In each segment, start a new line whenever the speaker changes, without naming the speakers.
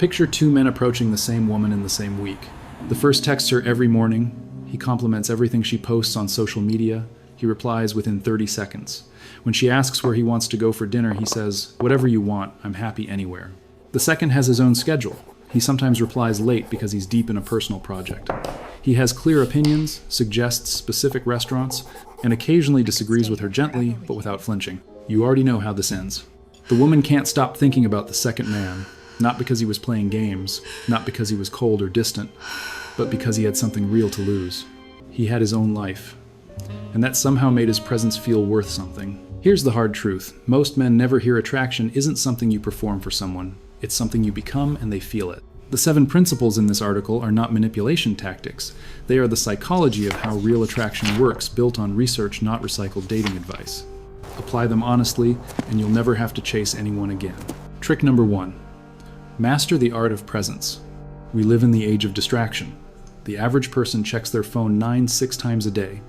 Picture two men approaching the same woman in the same week. The first texts her every morning. He compliments everything she posts on social media. He replies within 30 seconds. When she asks where he wants to go for dinner, he says, "Whatever you want, I'm happy anywhere." The second has his own schedule. He sometimes replies late because he's deep in a personal project. He has clear opinions, suggests specific restaurants, and occasionally disagrees with her gently, but without flinching. You already know how this ends. The woman can't stop thinking about the second man, not because he was playing games, not because he was cold or distant, but because he had something real to lose. He had his own life, and that somehow made his presence feel worth something. Here's the hard truth. Most men never hear attraction isn't something you perform for someone. It's something you become and they feel it. The 7 principles in this article are not manipulation tactics. They are the psychology of how real attraction works, built on research, not recycled dating advice. Apply them honestly, and you'll never have to chase anyone again. Trick number 1. Master the art of presence. We live in the age of distraction. The average person checks their phone 6 times a day.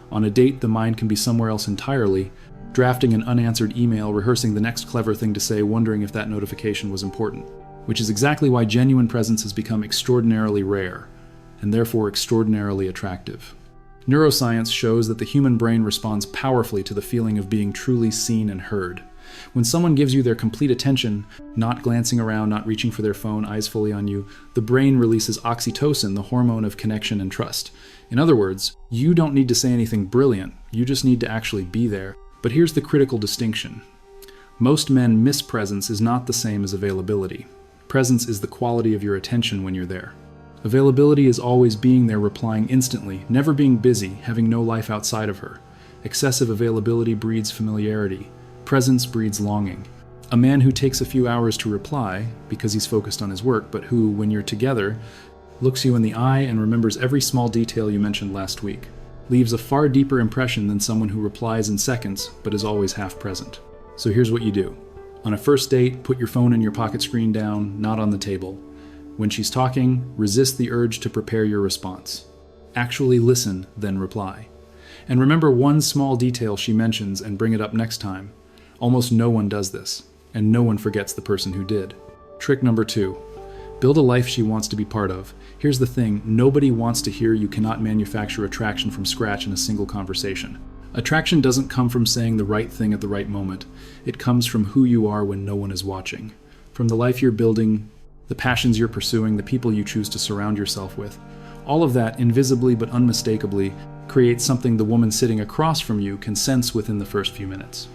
On a date, the mind can be somewhere else entirely, drafting an unanswered email, rehearsing the next clever thing to say, wondering if that notification was important. Which is exactly why genuine presence has become extraordinarily rare, and therefore extraordinarily attractive. Neuroscience shows that the human brain responds powerfully to the feeling of being truly seen and heard. When someone gives you their complete attention, not glancing around, not reaching for their phone, eyes fully on you, the brain releases oxytocin, the hormone of connection and trust. In other words, you don't need to say anything brilliant, you just need to actually be there. But here's the critical distinction. Most men miss presence is not the same as availability. Presence is the quality of your attention when you're there. Availability is always being there, replying instantly, never being busy, having no life outside of her. Excessive availability breeds familiarity. Presence breeds longing. A man who takes a few hours to reply, because he's focused on his work, but who, when you're together, looks you in the eye and remembers every small detail you mentioned last week, leaves a far deeper impression than someone who replies in seconds, but is always half present. So here's what you do. On a first date, put your phone and your pocket screen down, not on the table. When she's talking, resist the urge to prepare your response. Actually listen, then reply. And remember one small detail she mentions and bring it up next time. Almost no one does this, and no one forgets the person who did. Trick number 2. Build a life she wants to be part of. Here's the thing, nobody wants to hear you cannot manufacture attraction from scratch in a single conversation. Attraction doesn't come from saying the right thing at the right moment. It comes from who you are when no one is watching. From the life you're building, the passions you're pursuing, the people you choose to surround yourself with. All of that, invisibly but unmistakably, creates something the woman sitting across from you can sense within the first few minutes.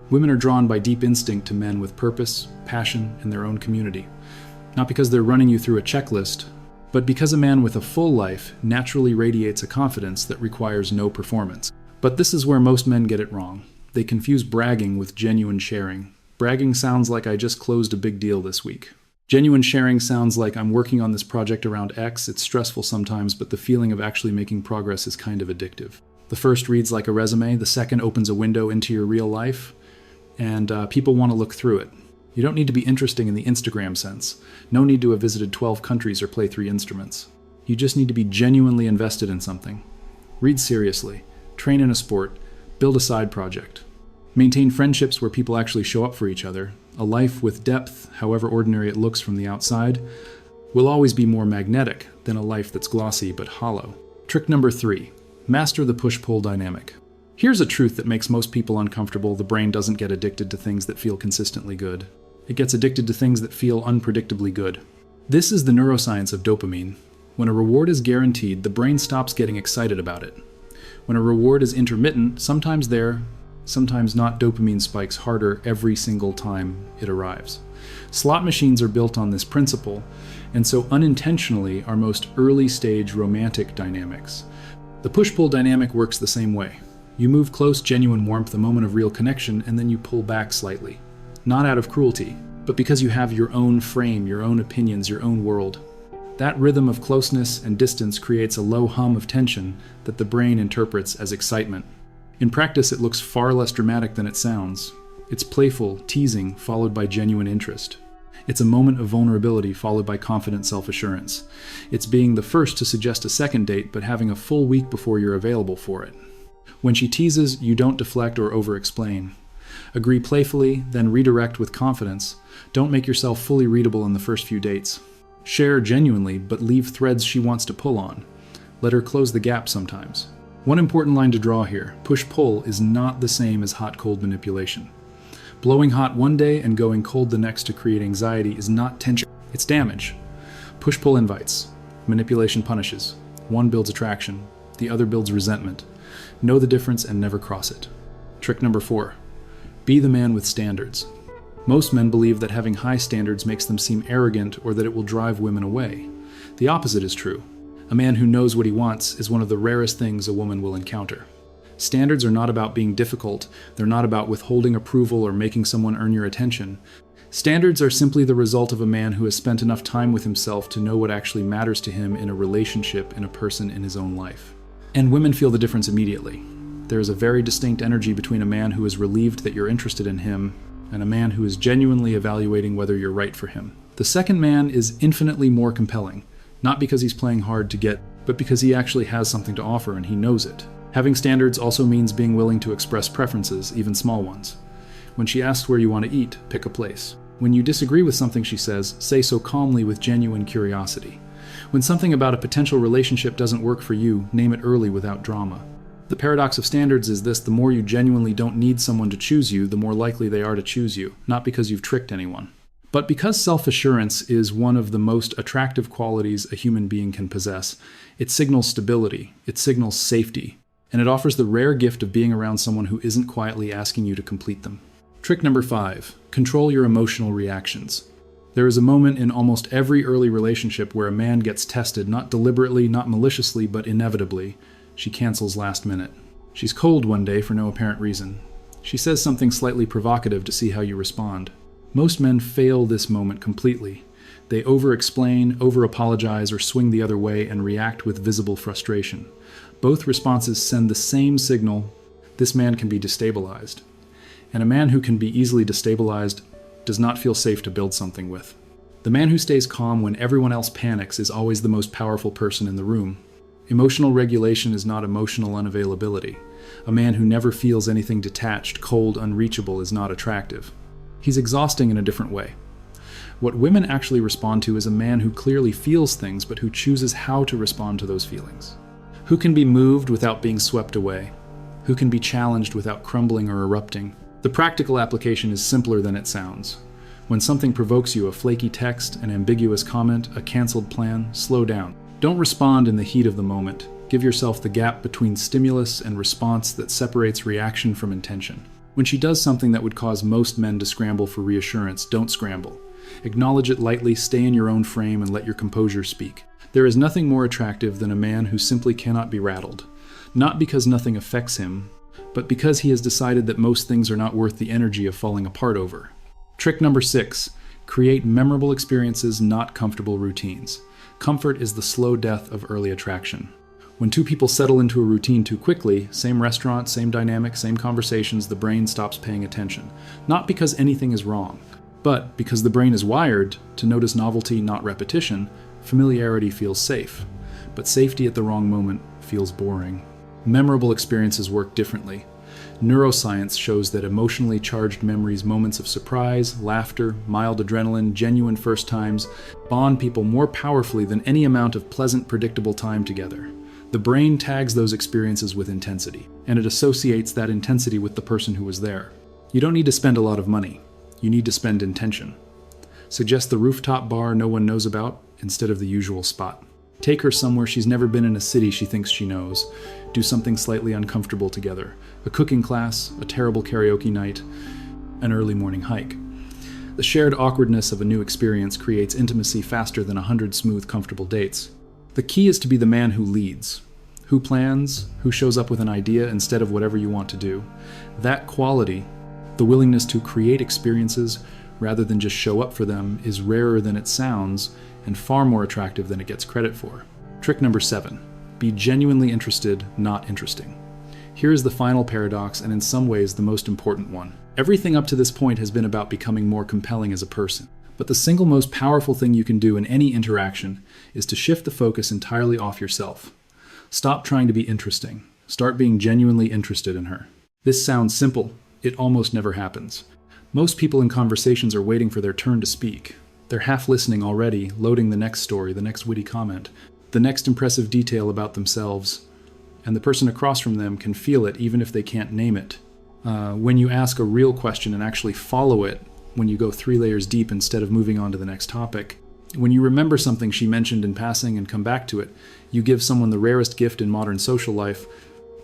Women are drawn by deep instinct to men with purpose, passion, and their own community. Not because they're running you through a checklist, but because a man with a full life naturally radiates a confidence that requires no performance. But this is where most men get it wrong. They confuse bragging with genuine sharing. Bragging sounds like I just closed a big deal this week. Genuine sharing sounds like I'm working on this project around X. It's stressful sometimes, but the feeling of actually making progress is kind of addictive. The first reads like a resume, the second opens a window into your real life, and people want to look through it. You don't need to be interesting in the Instagram sense. No need to have visited 12 countries or play 3 instruments. You just need to be genuinely invested in something. Read seriously. Train in a sport. Build a side project. Maintain friendships where people actually show up for each other. A life with depth, however ordinary it looks from the outside, will always be more magnetic than a life that's glossy but hollow. Trick number 3. Master the push-pull dynamic. Here's a truth that makes most people uncomfortable. The brain doesn't get addicted to things that feel consistently good. It gets addicted to things that feel unpredictably good. This is the neuroscience of dopamine. When a reward is guaranteed, the brain stops getting excited about it. When a reward is intermittent, sometimes there, sometimes not, dopamine spikes harder every single time it arrives. Slot machines are built on this principle, and so unintentionally are most early-stage romantic dynamics. The push-pull dynamic works the same way. You move close, genuine warmth, a moment of real connection, and then you pull back slightly. Not out of cruelty, but because you have your own frame, your own opinions, your own world. That rhythm of closeness and distance creates a low hum of tension that the brain interprets as excitement. In practice, it looks far less dramatic than it sounds. It's playful, teasing, followed by genuine interest. It's a moment of vulnerability followed by confident self-assurance. It's being the first to suggest a second date, but having a full week before you're available for it. When she teases, you don't deflect or over-explain. Agree playfully, then redirect with confidence. Don't make yourself fully readable in the first few dates. Share genuinely, but leave threads she wants to pull on. Let her close the gap sometimes. One important line to draw here: push-pull is not the same as hot-cold manipulation. Blowing hot one day and going cold the next to create anxiety is not tension, it's damage. Push-pull invites. Manipulation punishes. One builds attraction, the other builds resentment. Know the difference and never cross it. Trick number 4. Be the man with standards. Most men believe that having high standards makes them seem arrogant or that it will drive women away. The opposite is true. A man who knows what he wants is one of the rarest things a woman will encounter. Standards are not about being difficult. They're not about withholding approval or making someone earn your attention. Standards are simply the result of a man who has spent enough time with himself to know what actually matters to him in a relationship, in a person, in his own life. And women feel the difference immediately. There is a very distinct energy between a man who is relieved that you're interested in him and a man who is genuinely evaluating whether you're right for him. The second man is infinitely more compelling, not because he's playing hard to get, but because he actually has something to offer and he knows it. Having standards also means being willing to express preferences, even small ones. When she asks where you want to eat, pick a place. When you disagree with something she says, say so calmly with genuine curiosity. When something about a potential relationship doesn't work for you, name it early without drama. The paradox of standards is this: the more you genuinely don't need someone to choose you, the more likely they are to choose you, not because you've tricked anyone. But because self-assurance is one of the most attractive qualities a human being can possess, it signals stability, it signals safety, and it offers the rare gift of being around someone who isn't quietly asking you to complete them. Trick number 5. Control your emotional reactions. There is a moment in almost every early relationship where a man gets tested, not deliberately, not maliciously, but inevitably. She cancels last minute. She's cold one day for no apparent reason. She says something slightly provocative to see how you respond. Most men fail this moment completely. They over-explain, over-apologize, or swing the other way and react with visible frustration. Both responses send the same signal: this man can be destabilized. And a man who can be easily destabilized does not feel safe to build something with. The man who stays calm when everyone else panics is always the most powerful person in the room. Emotional regulation is not emotional unavailability. A man who never feels anything detached, cold, unreachable is not attractive. He's exhausting in a different way. What women actually respond to is a man who clearly feels things, but who chooses how to respond to those feelings. Who can be moved without being swept away? Who can be challenged without crumbling or erupting? The practical application is simpler than it sounds. When something provokes you, a flaky text, an ambiguous comment, a canceled plan, slow down. Don't respond in the heat of the moment. Give yourself the gap between stimulus and response that separates reaction from intention. When she does something that would cause most men to scramble for reassurance, don't scramble. Acknowledge it lightly, stay in your own frame, and let your composure speak. There is nothing more attractive than a man who simply cannot be rattled. Not because nothing affects him, but because he has decided that most things are not worth the energy of falling apart over. Trick number 6. Create memorable experiences, not comfortable routines. Comfort is the slow death of early attraction. When two people settle into a routine too quickly, same restaurant, same dynamic, same conversations, the brain stops paying attention. Not because anything is wrong, but because the brain is wired to notice novelty, not repetition. Familiarity feels safe, but safety at the wrong moment feels boring. Memorable experiences work differently. Neuroscience shows that emotionally charged memories, moments of surprise, laughter, mild adrenaline, genuine first times, bond people more powerfully than any amount of pleasant, predictable time together. The brain tags those experiences with intensity, and it associates that intensity with the person who was there. You don't need to spend a lot of money. You need to spend intention. Suggest the rooftop bar no one knows about instead of the usual spot. Take her somewhere she's never been in a city she thinks she knows. Do something slightly uncomfortable together. A cooking class, a terrible karaoke night, an early morning hike. The shared awkwardness of a new experience creates intimacy faster than 100 smooth, comfortable dates. The key is to be the man who leads, who plans, who shows up with an idea instead of whatever you want to do. That quality, the willingness to create experiences rather than just show up for them, is rarer than it sounds and far more attractive than it gets credit for. Trick number 7. Be genuinely interested, not interesting. Here is the final paradox, and in some ways the most important one. Everything up to this point has been about becoming more compelling as a person. But the single most powerful thing you can do in any interaction is to shift the focus entirely off yourself. Stop trying to be interesting. Start being genuinely interested in her. This sounds simple. It almost never happens. Most people in conversations are waiting for their turn to speak. They're half listening already, loading the next story, the next witty comment, the next impressive detail about themselves, and the person across from them can feel it even if they can't name it. When you ask a real question and actually follow it, when you go 3 layers deep instead of moving on to the next topic, when you remember something she mentioned in passing and come back to it, you give someone the rarest gift in modern social life,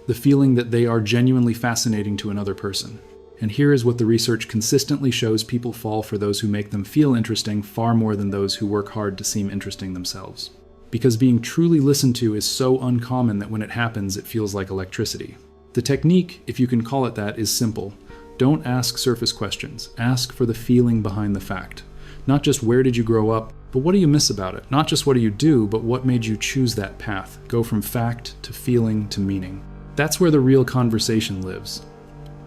the feeling that they are genuinely fascinating to another person. And here is what the research consistently shows: people fall for those who make them feel interesting far more than those who work hard to seem interesting themselves. Because being truly listened to is so uncommon that when it happens, it feels like electricity. The technique, if you can call it that, is simple. Don't ask surface questions. Ask for the feeling behind the fact. Not just where did you grow up, but what do you miss about it? Not just what do you do, but what made you choose that path? Go from fact to feeling to meaning. That's where the real conversation lives.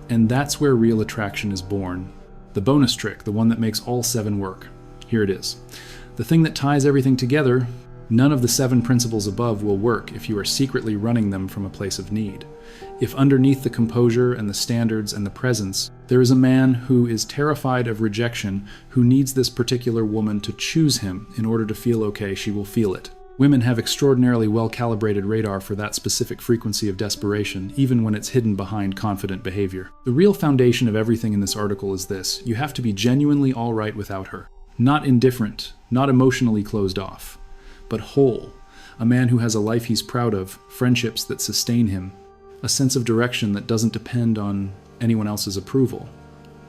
And that's where real attraction is born. The bonus trick, the one that makes all 7 work. Here it is. The thing that ties everything together: none of the 7 principles above will work if you are secretly running them from a place of need. If underneath the composure and the standards and the presence, there is a man who is terrified of rejection, who needs this particular woman to choose him in order to feel okay, she will feel it. Women have extraordinarily well-calibrated radar for that specific frequency of desperation, even when it's hidden behind confident behavior. The real foundation of everything in this article is this: you have to be genuinely all right without her. Not indifferent, not emotionally closed off, but whole. A man who has a life he's proud of, friendships that sustain him, a sense of direction that doesn't depend on anyone else's approval.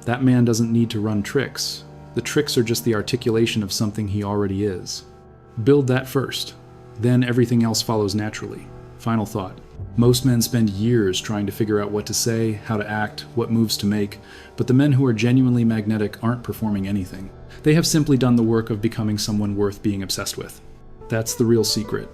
That man doesn't need to run tricks. The tricks are just the articulation of something he already is. Build that first. Then everything else follows naturally. Final thought. Most men spend years trying to figure out what to say, how to act, what moves to make, but the men who are genuinely magnetic aren't performing anything. They have simply done the work of becoming someone worth being obsessed with. That's the real secret.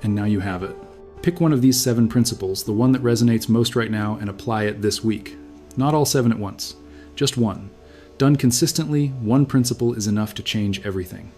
And now you have it. Pick one of these 7 principles, the one that resonates most right now, and apply it this week. Not all 7 at once. Just one. Done consistently, one principle is enough to change everything.